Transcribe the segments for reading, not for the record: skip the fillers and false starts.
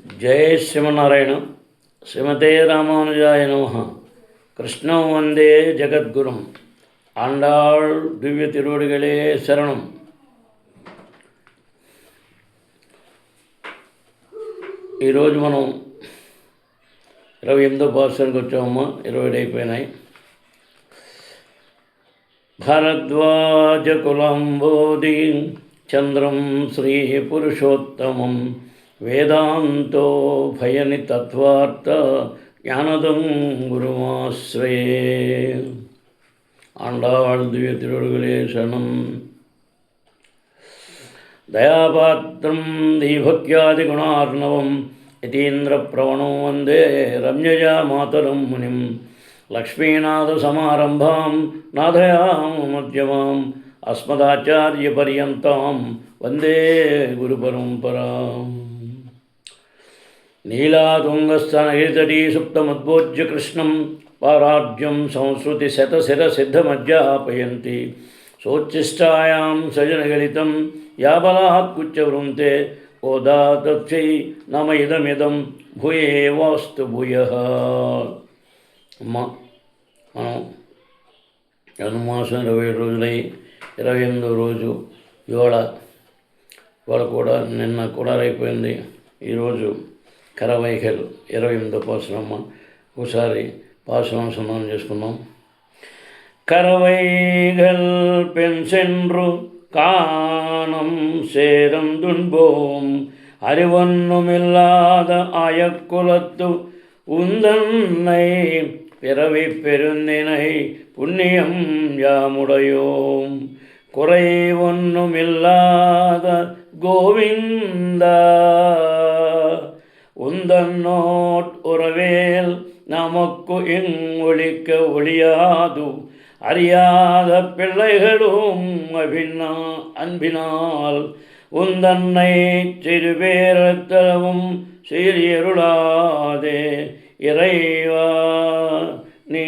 జై శ్రీమన్నారాయణ. శ్రీమతే రామానుజాయ నమః. కృష్ణం వందే జగద్గురుం. ఆండాళ్ దివ్య తిరువడిగలే శరణం. ఈరోజు మనం 28వ పాఠశాలకు వచ్చామమ్మా. 27 అయిపోయినాయి. భరద్వాజ కులంబోధి చంద్రం శ్రీ పురుషోత్తమం వేదాంతో భయని తత్వార్థ జ్ఞానదం గురుమాశ్రయే. ఆండాళ్ దివ్య తిరువడిగలే శరణం. దయాపాత్రం దీభక్యాదిగుణార్ణవం యతీంద్రప్రవణం వందే రమ్యజా మాతరం మునిం. లక్ష్మీనాథసమారంభాం నాథయామధ్యమాం అస్మదాచార్యపర్యంతాం వందే గురుపరంపరాం. నీలాతుంగస్తనగిరితటీ సుప్తముద్బోధ్య కృష్ణం పారార్జ్యం సంస్కృతి శతశిరసిద్ధమధ్యాపయంతి. సోచ్ఛిష్టాయాం సజనగలితం యాబలాత్కుచ్చవృంతే ఓదాతచ్చై నమ ఇదమిదం భూయేవాస్తు భూయః. అమ్మ, మనం జన్మాసం 27 రోజులై 28వ రోజు ఇవాళ కూడా నిన్న కూడా అయిపోయింది. ఈరోజు కరవైఖలు 28వ పాసురమ్మ. ఒకసారి పాసురానుసంధానం చేసుకుందాం. கரவைகள் பெண் சென்று காணம் சேரம் துன்போம் அறிவொன்னுமில்லாத ஆயக்குலத்து உந்தன்னை பிறவி பெருந்தினை புண்ணியம் யாமுடையோம். குறை ஒன்றுமில்லாத கோவிந்தா உந்தன்னோட் உறவேல் நமக்கு இங்கொழிக்க ஒழியாது. அறியாத பிள்ளைகளும் அன்பினால் உந்தன்னை சிறுபேரத்தளவும் சீரியருளாதே. இறைவா நீ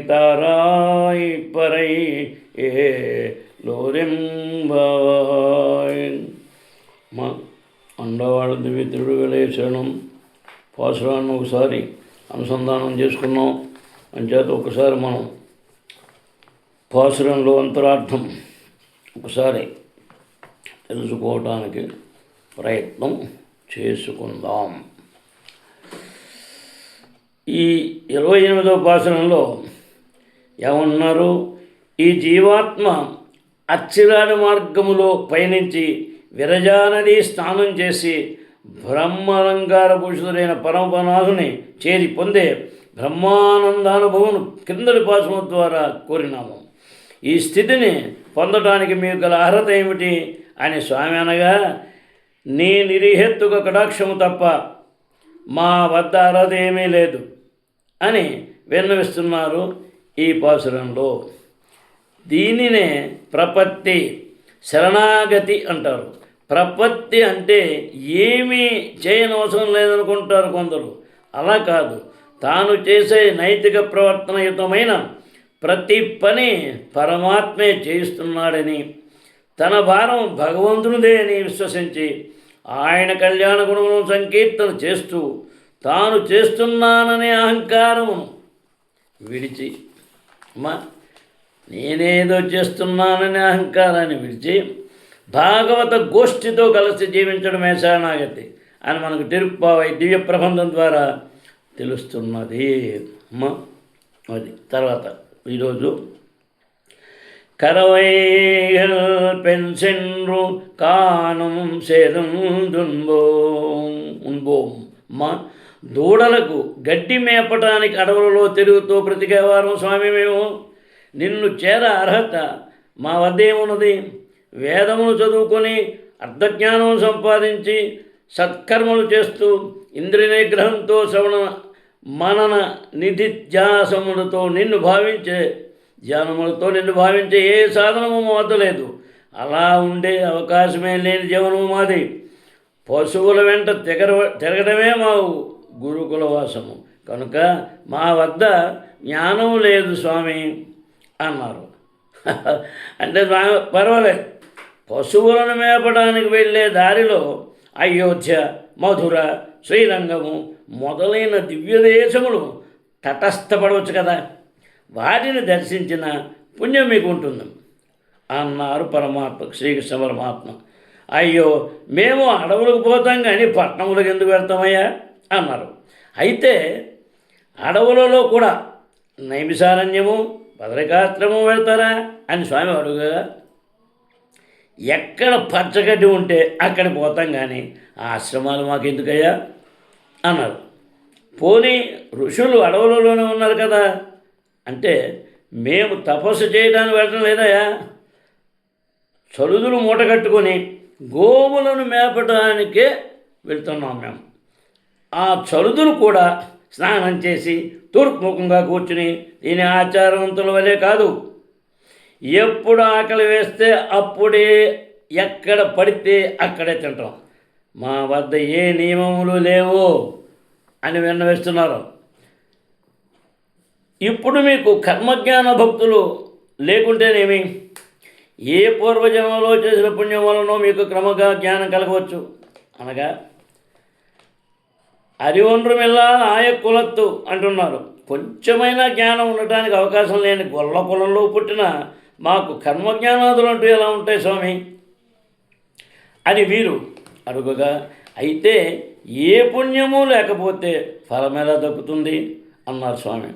தாராய் பறை లోరింబాయ్. మా అండవాళ్ళ దివ్య తిరువడిగలే శరణం. పాసురాన్ని ఒకసారి అనుసంధానం చేసుకున్నాం. అంచేత ఒకసారి మనం పాసురంలో అంతరార్థం ఒకసారి తెలుసుకోవటానికి ప్రయత్నం చేసుకుందాం. ఈ 28వ పాసురంలో ఏమన్నారు? ఈ జీవాత్మ అచ్చిరాని మార్గములో పయనించి విరజానది స్నానం చేసి బ్రహ్మలంకార భూషితుడైన పరమపనాథుని చేరి పొందే బ్రహ్మానందానుభవం కిందటి పాసురం ద్వారా కోరినాము. ఈ స్థితిని పొందటానికి మీకు గల అర్హత ఏమిటి అని స్వామి అనగా, నీ నిరిహెత్తుక కటాక్షము తప్ప మా వద్ద అర్హత ఏమీ లేదు అని విన్నవిస్తున్నారు ఈ పాసురంలో. దీనినే ప్రపత్తి, శరణాగతి అంటారు. ప్రపత్తి అంటే ఏమీ చేయనవసరం లేదనుకుంటారు కొందరు. అలా కాదు. తాను చేసే నైతిక ప్రవర్తనయుతమైన ప్రతి పని పరమాత్మే చేయిస్తున్నాడని, తన భారం భగవంతునిదే అని విశ్వసించి ఆయన కళ్యాణ గుణమును సంకీర్తన చేస్తూ తాను చేస్తున్నాననే అహంకారమును విడిచి, నేనేదో చేస్తున్నాననే అహంకారాన్ని విడిచి భాగవత గోష్ఠితో కలిసి జీవించడమే శరణాగతి అని మనకు తిరుప్పావై దివ్య ప్రబంధం ద్వారా తెలుస్తున్నది. అది తర్వాత ఈరోజు కరవైగల్ పెన్ సెన్రు కానం సేదం ఉన్బోం. దూడలకు గడ్డి మేపటానికి అడవులలో తిరుగుతూ బ్రతికేవారం స్వామి మేము. నిన్ను చేర అర్హత మా వద్ద ఏమున్నది? వేదమును చదువుకొని అర్థజ్ఞానం సంపాదించి సత్కర్మలు చేస్తూ ఇంద్రియ నిగ్రహంతో శ్రవణ మనన నిధిధ్యాసములతో నిన్ను భావించే ఏ సాధనము మా వద్ద లేదు. అలా ఉండే అవకాశమే లేని జీవనము మాది. పశువుల వెంట తిరగడమే మా గురుకుల వాసము. కనుక మా వద్ద జ్ఞానం లేదు స్వామి అన్నారు. అంటే పర్వాలేదు, పశువులను మేపడానికి వెళ్ళే దారిలో అయోధ్య, మధుర, శ్రీరంగము మొదలైన దివ్యదేశములు తటస్థపడవచ్చు కదా, వాటిని దర్శించిన పుణ్యం మీకు ఉంటుంది అన్నారు పరమాత్మ, శ్రీకృష్ణ పరమాత్మ. అయ్యో, మేము అడవులకు పోతాం కానీ పట్టణములకు ఎందుకు వెళ్తామయ్యా అన్నారు. అయితే అడవులలో కూడా నైమిసారణ్యము, బదరికాశ్రమం వెళ్తారా అని స్వామి అడుగగా, ఎక్కడ పచ్చగడ్డి ఉంటే అక్కడ పోతాం కానీ ఆశ్రమాలు మాకు ఎందుకయ్యా అన్నారు. పోనీ ఋషులు అడవులలోనే ఉన్నారు కదా అంటే, మేము తపస్సు చేయడానికి వెళ్ళడం లేదయ్యా, చలుదులు మూట కట్టుకొని గోవులను మేపడానికే వెళ్తున్నాం మేము. ఆ చలుదులు కూడా స్నానం చేసి తూర్పుముఖంగా కూర్చుని దీని ఆచారవంతుల వలె కాదు, ఎప్పుడు ఆకలి వేస్తే అప్పుడే ఎక్కడ పడితే అక్కడే తింటాం, మా వద్ద ఏ నియమములు లేవు అని విన్నవేస్తున్నారు. ఇప్పుడు మీకు కర్మజ్ఞాన భక్తులు లేకుంటేనేమి, ఏ పూర్వజన్మలో చేసిన పుణ్యం వలనో మీకు క్రమంగా జ్ఞానం కలగవచ్చు. అనగా అరివొండ్రుమిల్లా ఆయ కులత్తు అంటున్నారు. కొంచెమైనా జ్ఞానం ఉండటానికి అవకాశం లేని గొల్ల కులంలో పుట్టిన మాకు కర్మజ్ఞానాదులు అంటూ ఎలా ఉంటాయి స్వామి అని వీరు అడుగగా, అయితే ఏ పుణ్యము లేకపోతే ఫలం ఎలా దక్కుతుంది అన్నారు స్వామి.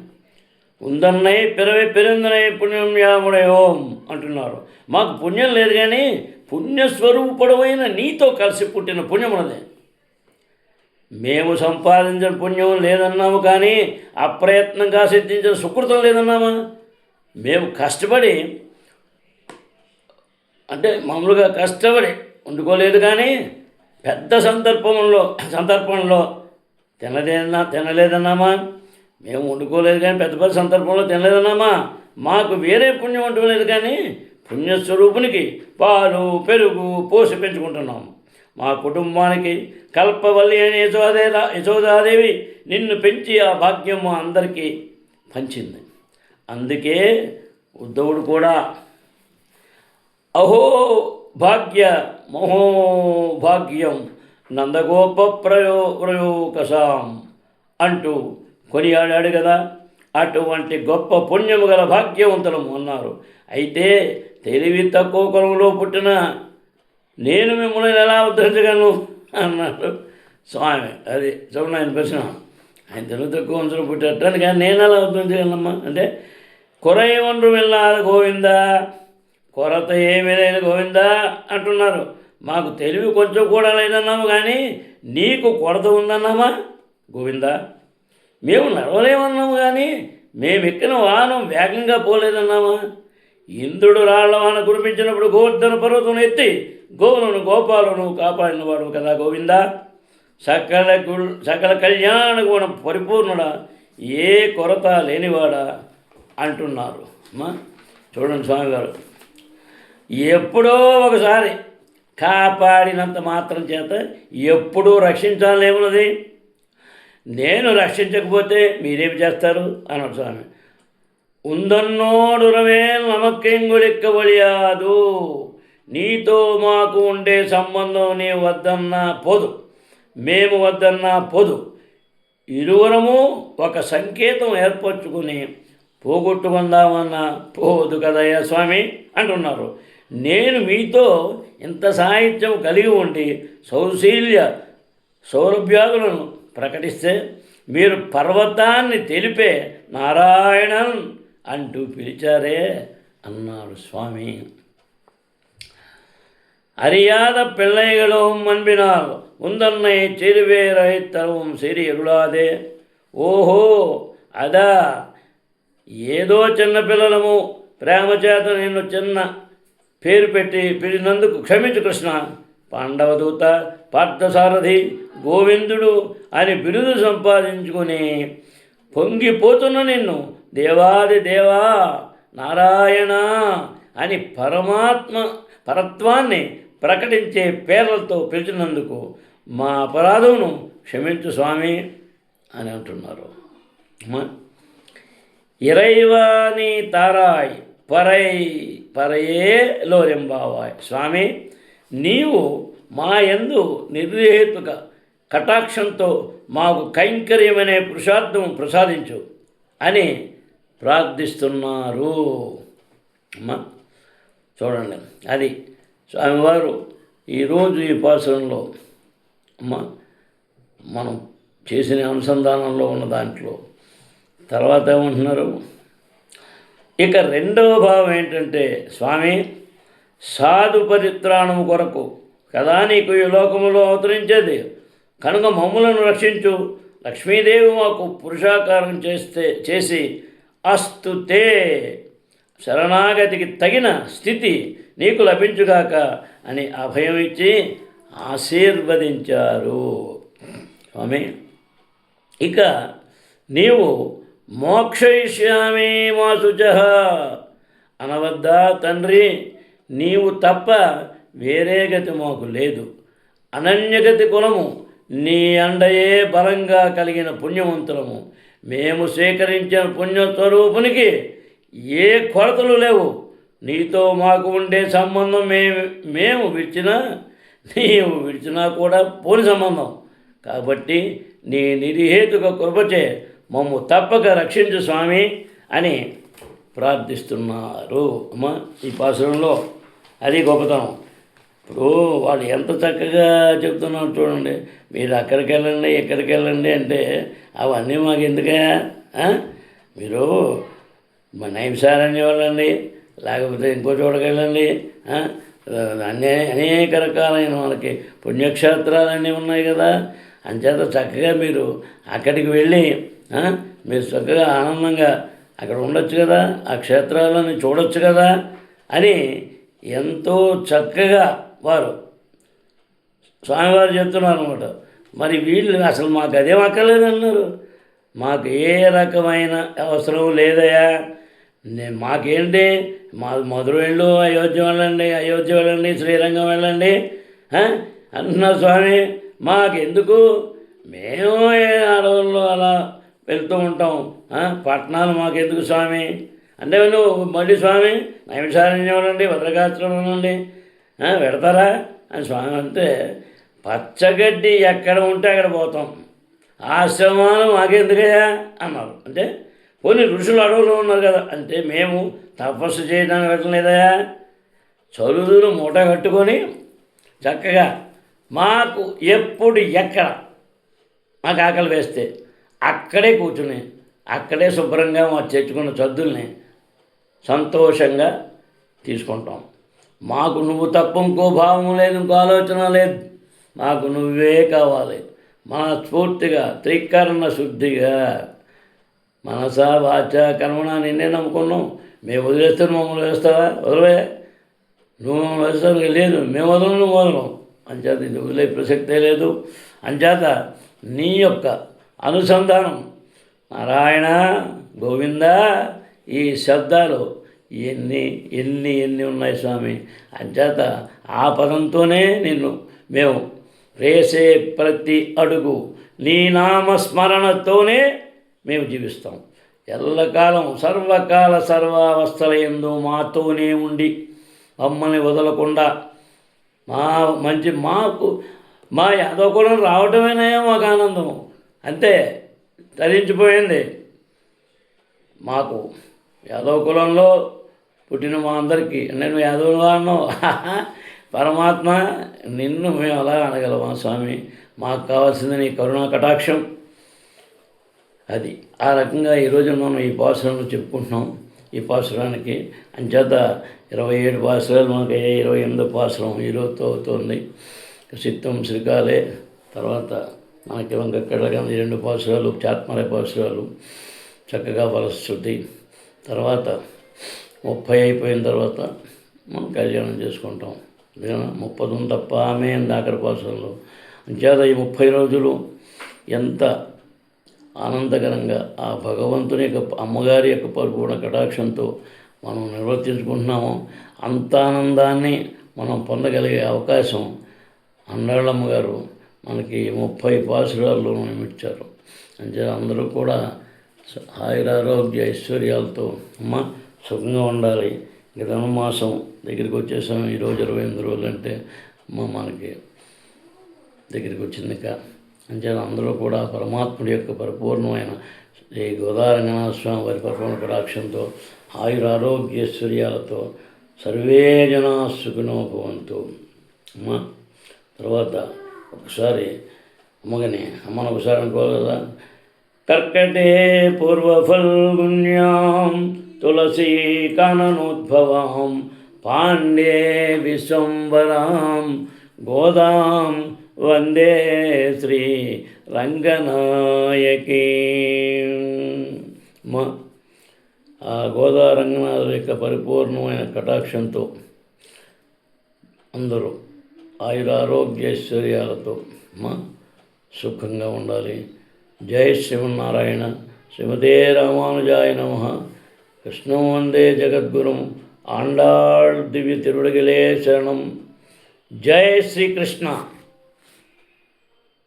ఉందన్నై పిరవి పెరిందనై పుణ్యం యాముడే ఓం అంటున్నారు. మాకు పుణ్యం లేదు కానీ పుణ్యస్వరూపుడమైన నీతో కలిసి పుట్టిన పుణ్యం ఉన్నది. మేము సంపాదించిన పుణ్యం లేదన్నాము కానీ అప్రయత్నంగా సిద్ధించిన సుకృతం లేదన్నామా? మేము కష్టపడి అంటే మామూలుగా కష్టపడి వండుకోలేదు కానీ పెద్ద సందర్భంలో తినలేదన్నామా? మేము వండుకోలేదు కానీ పెద్ద పెద్ద సందర్భంలో తినలేదన్నామా? మాకు వేరే పుణ్యం వండుకోలేదు కానీ పుణ్యస్వరూపునికి పాలు పెరుగు పోసి పెంచుకుంటున్నాము. మా కుటుంబానికి కల్పవల్లి అనే యశోదాదేవి నిన్ను పెంచి ఆ భాగ్యం మా అందరికీ పంచింది. అందుకే ఉద్ధవుడు కూడా అహో భాగ్య మహోభాగ్యం నందగోప ప్రయోకసాం అంటూ కొనియాడాడు కదా. అటువంటి గొప్ప పుణ్యము గల భాగ్యవంతులము అన్నారు. అయితే తెలివి తక్కువ కులంలో పుట్టిన నేను మిమ్మల్ని ఎలా ఉద్ధరించగలను అన్నాడు స్వామి. అది చూడండి ఆయన ప్రశ్న. ఆయన తెలివి తక్కువ వంశంలో పుట్టేటాను కానీ నేను ఎలా ఉద్ధరించగలనమ్మా అంటే, కొరై ఒండ్రు వెళ్ళాల గోవిందా, కొరత ఏమీ లేదు గోవిందా అంటున్నారు. మాకు తెలివి కొంచెం కూడా లేదన్నాము కానీ నీకు కొరత ఉందన్నామా గోవిందా. మేము నడవలేమన్నాము కానీ మేము ఎక్కిన వాహనం వేగంగా పోలేదన్నామా. ఇంద్రుడు రాళ్ల వాన కురిపించినప్పుడు గోవర్ధన పర్వతం ఎత్తి గోవులను గోపాలను కాపాడినవాడు కదా గోవిందా. సకల కళ్యాణ గుణ పరిపూర్ణుడా, ఏ కొరత లేనివాడా అంటున్నారు. అమ్మా చూడండి స్వామివారు ఎప్పుడో ఒకసారి కాపాడినంత మాత్రం చేత ఎప్పుడూ రక్షించాలేమున్నది. నేను రక్షించకపోతే మీరేమి చేస్తారు అన్నాడు స్వామి. ఉందన్నోడురవే నమక్కెంగులిక్క ఒళియాదు, నీతో మాకు ఉండే సంబంధం నీ వద్దన్నా పోదు, మేము వద్దన్నా పోదు, ఇరువురము ఒక సంకేతం ఏర్పరచుకుని పోగొట్టుకుందామన్నా పోదు కదయ్యా స్వామి అంటున్నారు. నేను మీతో ఇంత సాహిత్యం కలిగి ఉండి సౌరభ్యాదులను ప్రకటిస్తే మీరు పర్వతాన్ని తెలిపే నారాయణన్ అంటూ పిలిచారే అన్నాడు స్వామి. அறியாத பிள்ளைகளும் அன்பினால் உந்தன்னை சிறுவேரை தரும் సిరి ఎరులాదే. ఓహో అదా, ఏదో చిన్నపిల్లలము ప్రేమ చేత నిన్ను చిన్న పేరు పెట్టి పిలిచినందుకు క్షమించు కృష్ణ. పాండవదూత, పార్థసారథి, గోవిందుడు అని బిరుదు సంపాదించుకుని పొంగిపోతున్న నిన్ను దేవాది దేవా నారాయణ అని పరత్వాన్ని ప్రకటించే పేర్లతో పిలిచినందుకు మా అపరాధమును క్షమించు స్వామి అని అంటున్నారు. ఇరైవాని తారాయ్ పరయే లోరెంబావాయ్. స్వామి నీవు మా యందు నిర్హేతుక కటాక్షంతో మాకు కైంకర్యమనే పురుషార్థం ప్రసాదించు అని ప్రార్థిస్తున్నారు. అమ్మా చూడండి, అది స్వామివారు ఈరోజు ఈ పాసురంలో మనం చేసిన అనుసంధానంలో ఉన్న దాంట్లో తర్వాత ఏమంటున్నారు, ఇక రెండవ భావం ఏంటంటే, స్వామి సాధు పరిత్రాణము కొరకు కదా నీకు ఈ లోకములో అవతరించేది, కనుక మమ్ములను రక్షించు. లక్ష్మీదేవి మాకు పురుషాకారం చేసి అస్తుతే శరణాగతికి తగిన స్థితి నీకు లభించుగాక అని అభయం ఇచ్చి ఆశీర్వదించారు. స్వామి ఇక నీవు మోక్షయిష్యామి మా శుచః అనవద్దా తండ్రి, నీవు తప్ప వేరే గతి మాకు లేదు. అనన్యగతి కులము, నీ అండయే బలంగా కలిగిన పుణ్యవంతులము. మేము స్వీకరించిన పుణ్యస్వరూపునికి ఏ కొరతలు లేవు. నీతో మాకు ఉండే సంబంధం మేము విడిచినా నీవు విడిచినా కూడా పోని సంబంధం. కాబట్టి నీ నిర్హేతుక కృపచే మమ్ము తప్పక రక్షించు స్వామి అని ప్రార్థిస్తున్నారు. అమ్మ ఈ పాసురంలో అది గొప్పతనం. ఇప్పుడు వాళ్ళు ఎంత చక్కగా చెప్తున్నారు చూడండి. మీరు అక్కడికి వెళ్ళండి ఇక్కడికి వెళ్ళండి అంటే అవన్నీ మాకు ఎందుకే, మీరు నైమిసారణ్యం వెళ్ళండి, లేకపోతే ఇంకో చోటకి వెళ్ళండి, అనేక రకాలైన మనకి పుణ్యక్షేత్రాలన్నీ ఉన్నాయి కదా. అంచేత చక్కగా మీరు అక్కడికి వెళ్ళి మీరు చక్కగా ఆనందంగా అక్కడ ఉండొచ్చు కదా, ఆ క్షేత్రాలని చూడొచ్చు కదా అని ఎంతో చక్కగా వారు స్వామివారు చెప్తున్నారు అనమాట. మరి వీళ్ళు అసలు మాకు అదేం అక్కర్లేదన్నారు. మాకు ఏ రకమైన అవసరం లేదయా, మాకేంటి, మా మధుర వెళ్ళు, అయోధ్య వెళ్ళండి, శ్రీరంగం వెళ్ళండి అంటున్నారు స్వామి. మాకెందుకు, మేము అడవుల్లో అలా వెళ్తూ ఉంటాం, పట్టణాలు మాకెందుకు స్వామి అంటే నువ్వు మళ్ళీ స్వామి నైమిషారణ్యం వెళ్ళండి, భద్రకాశ్రమం వెళ్ళండి పెడతారా అని స్వామి అంటే, పచ్చగడ్డి ఎక్కడ ఉంటే అక్కడ పోతాం, ఆశ్రమాలు మాకెందుకయ్యా అన్నారు. అంటే పోనీ ఋషులు అడవులు ఉన్నారు కదా అంటే మేము తపస్సు చేయడానికి వెళ్ళలేదయా, చదువులు మూట కట్టుకొని చక్కగా మాకు ఎప్పుడు ఎక్కడ మాకు ఆకలి వేస్తే అక్కడే కూర్చుని అక్కడే శుభ్రంగా మా తెచ్చుకున్న చద్దుల్ని సంతోషంగా తీసుకుంటాం. మాకు నువ్వు తప్ప ఇంకో భావం లేదు, ఇంకో ఆలోచన లేదు, మాకు నువ్వే కావాలి. మనస్ఫూర్తిగా త్రికరణ శుద్ధిగా మనస వాచ కర్మణ నిన్నే నమ్ముకున్నాం. మేము వదిలేస్తే మమ్మల్ని వేస్తావా? వదిలే, నువ్వు మమ్మల్ని వేస్తావు లేదు, మేము వదలను, నువ్వు వదలం. అంచేత ఇది వదిలే ప్రసక్తే లేదు. అంచేత నీ యొక్క అనుసంధానం నారాయణ గోవింద ఈ శబ్దాలు ఎన్ని ఉన్నాయి స్వామి. అంచేత ఆ పదంతోనే నిన్ను మేము వేసే ప్రతి అడుగు నీ నామస్మరణతోనే మేము జీవిస్తాం. ఎల్లకాలం సర్వకాల సర్వావస్థల యందు మాతోనే ఉండి మమ్మల్ని వదలకుండా మా యాదవకులం రావటమేనాయో మాకు ఆనందం. అంతే, తరించిపోయింది. మాకు యాదవ కులంలో పుట్టిన మా అందరికీ నేను యాదవులుగా అన్నావు పరమాత్మ, నిన్ను మేము అలా అనగలమా స్వామి? మాకు కావాల్సింది నీ కరుణా కటాక్షం. అది ఆ రకంగా ఈరోజు మనం ఈ పాసురంలో చెప్పుకుంటున్నాం. ఈ పాసురానికి అంచేత 27 పాసురాలు మనకి 28వ పాసురం ఈరోజుతో అవుతుంది. సిత్తం శ్రీకాలే తర్వాత మనకి వంకక్కడ 2 పాసురాలు చాత్మలే పాసురాలు చక్కగా ఫలశ్రుతి తర్వాత 30 అయిపోయిన తర్వాత మనం కళ్యాణం చేసుకుంటాం. 30 తప్ప ఆమె ఆఖరి పాసురంలో. అంచేత ఈ 30 రోజులు ఎంత ఆనందకరంగా ఆ భగవంతుని యొక్క అమ్మగారి యొక్క పరిపూర్ణ కటాక్షంతో మనం నిర్వర్తించుకుంటున్నామో అంత ఆనందాన్ని మనం పొందగలిగే అవకాశం అన్నాళ్ళమ్మ గారు మనకి 30 పాసురాల్లో ఇచ్చారు. అంటే అందరూ కూడా ఆయురారోగ్య ఐశ్వర్యాలతో అమ్మ సుఖంగా ఉండాలి. ఇక ధనుమాసం దగ్గరికి వచ్చేసాం. ఈరోజు 28 రోజులు అంటే మనకి దగ్గరికి వచ్చింది. ఇక అంచేత అందరూ కూడా పరమాత్ముడి యొక్క పరిపూర్ణమైన శ్రీ గోదారంగనాథ స్వామి వారి పరిపూర్ణ కటాక్షంతో ఆయురారోగ్యైశ్వర్యాలతో సర్వే జనా సుఖినో భవంతు. అమ్మ తర్వాత ఒకసారి అమ్మను ఒకసారి అనుకోవాలి కదా. కర్కటే పూర్వఫల్గుణ్యాం తులసీ కాననోద్భవాం పాండ్యే విశ్వంబరాం గోదాం వందే శ్రీ రంగనాయకీ. ఆ గోదా రంగనాథుడి యొక్క పరిపూర్ణమైన కటాక్షంతో అందరూ ఆయురారోగ్యైశ్వర్యాలతో సుఖంగా ఉండాలి. జై శ్రీమన్నారాయణ. శ్రీమతే రామానుజాయ నమః. కృష్ణం వందే జగద్గురుం. ఆండాళ్ దివ్య తిరువడిగలే శరణం. జై శ్రీకృష్ణ.